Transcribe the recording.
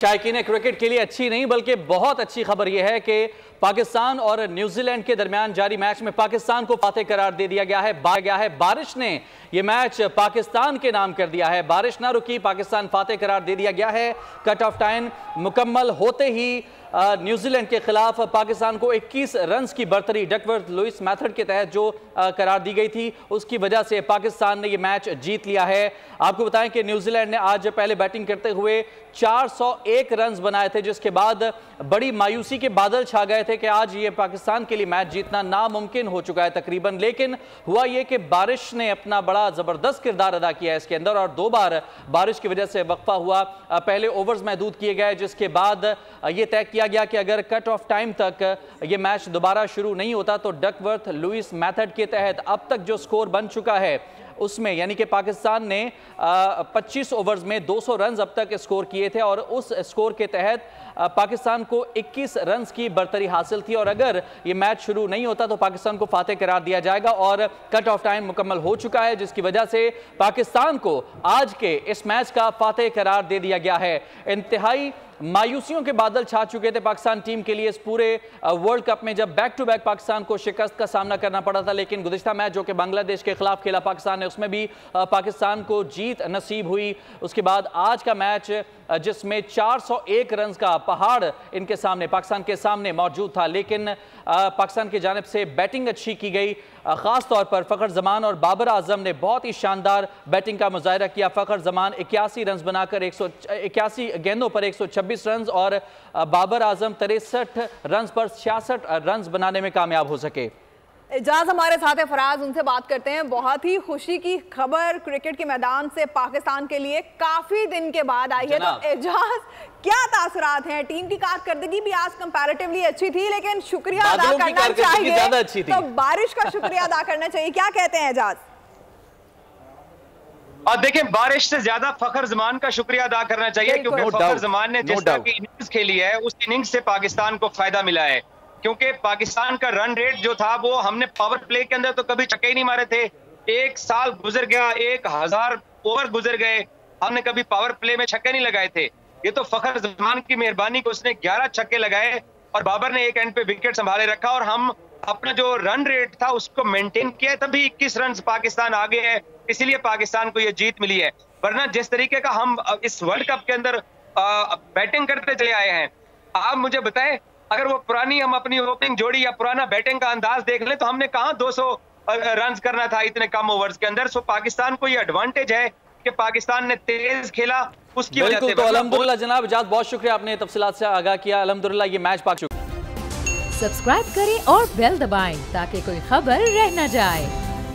शायकीन cricket के लिए अच्छी नहीं बल्कि बहुत अच्छी खबर यह है कि पाकिस्तान और न्यूजीलैंड के दरमियान जारी मैच में पाकिस्तान को फातेह करार दे दिया गया है। बारिश ने यह मैच पाकिस्तान के नाम कर दिया है। बारिश ना रुकी, पाकिस्तान फातेह करार दे दिया गया है। कट ऑफ टाइम मुकम्मल होते ही न्यूजीलैंड के खिलाफ पाकिस्तान को 21 रन की बढ़तरी डकवर्थ लुइस मेथड के तहत जो करार दी गई थी उसकी वजह से पाकिस्तान ने यह मैच जीत लिया है। आपको बताएं कि न्यूजीलैंड ने आज पहले बैटिंग करते हुए 401 रन बनाए थे, जिसके बाद बड़ी मायूसी के बादल छा गए थे कि आज ये पाकिस्तान के लिए मैच जीतना नामुमकिन हो चुका है तकरीबन। लेकिन हुआ ये कि बारिश ने अपना बड़ा जबरदस्त किरदार अदा किया है इसके अंदर और 2 बार बारिश की वजह से वक्फा हुआ। पहले ओवर्स महदूद किए गए, जिसके बाद ये तय किया गया कि अगर कट ऑफ टाइम तक ये मैच दोबारा शुरू नहीं होता तो डकवर्थ लुइस मेथड के तहत अब तक जो स्कोर बन चुका है उसमें, यानी कि पाकिस्तान ने 25 ओवर्स में 200 रन अब तक स्कोर किए थे और उस स्कोर के तहत पाकिस्तान को 21 रन की बढ़तरी हासिल थी और अगर ये मैच शुरू नहीं होता तो पाकिस्तान को फातेह करार दिया जाएगा और कट ऑफ टाइम मुकम्मल हो चुका है, जिसकी वजह से पाकिस्तान को आज के इस मैच का फातेह करार दे दिया गया है। इंतहाई मायूसियों के बादल छा चुके थे पाकिस्तान टीम के लिए इस पूरे वर्ल्ड कप में, जब बैक टू बैक पाकिस्तान को शिकस्त का सामना करना पड़ा था। लेकिन गुज़िश्ता मैच जो कि बांग्लादेश के खिलाफ खेला पाकिस्तान ने, उसमें भी पाकिस्तान को जीत नसीब हुई। उसके बाद आज का मैच जिसमें 401 रन का पहाड़ इनके सामने पाकिस्तान के सामने मौजूद था, लेकिन पाकिस्तान की जानिब से बैटिंग अच्छी की गई। ख़ास तौर पर फ़खर जमान और बाबर आजम ने बहुत ही शानदार बैटिंग का मुजाहिरा किया। फ़खर जमान 81 रन बनाकर 81 गेंदों पर 126 रन और बाबर आजम 63 रन पर 66 रन बनाने में कामयाब हो सके। एजाज हमारे साथ है, फराज उनसे बात करते हैं। बहुत ही खुशी की खबर क्रिकेट के मैदान से पाकिस्तान के लिए काफी दिन के बाद आई है, तो एजाज क्या तासुरात हैं? टीम की कारकर्दगी भी आज कंपैरेटिवली अच्छी थी, लेकिन शुक्रिया अदा करना चाहिए, तो बारिश का शुक्रिया अदा करना चाहिए। क्या कहते हैं एजाज? और देखिए, बारिश से ज्यादा फखर जमान का शुक्रिया अदा करना चाहिए, क्योंकि फखर जमान ने जिस तरह की इनिंग्स खेली है उस इनिंग्स से पाकिस्तान को फायदा मिला है। क्योंकि पाकिस्तान का रन रेट जो था वो हमने पावर प्ले के अंदर तो कभी छक्के ही नहीं मारे थे। 1 साल गुजर गया, 1000 ओवर गुजर गए, हमने कभी पावर प्ले में छक्के नहीं लगाए थे। ये तो फखर जमान की मेहरबानी को उसने 11 छक्के लगाए और बाबर ने एक एंड पे विकेट संभाले रखा और हम अपना जो रन रेट था उसको मेंटेन किया, तभी 21 रन पाकिस्तान आगे है, इसीलिए पाकिस्तान को ये जीत मिली है। वरना जिस तरीके का हम इस वर्ल्ड कप के अंदर बैटिंग करते चले आए हैं, आप मुझे बताएं, अगर वो पुरानी हम अपनी ओपनिंग जोड़ी या पुराना बैटिंग का अंदाज देख ले तो हमने कहां 200 रन करना था इतने कम ओवर्स के अंदर। सो पाकिस्तान को ये एडवांटेज है कि पाकिस्तान ने तेज खेला, उसकी वजह से। तो अल्हम्दुलिल्लाह जनाब इजाज़, बहुत शुक्रिया, आपने तफसीलात से आगाह किया। अल्हम्दुलिल्लाह ये मैच पाक। सब्सक्राइब करें और बेल दबाएं ताकि कोई खबर रह न जाए।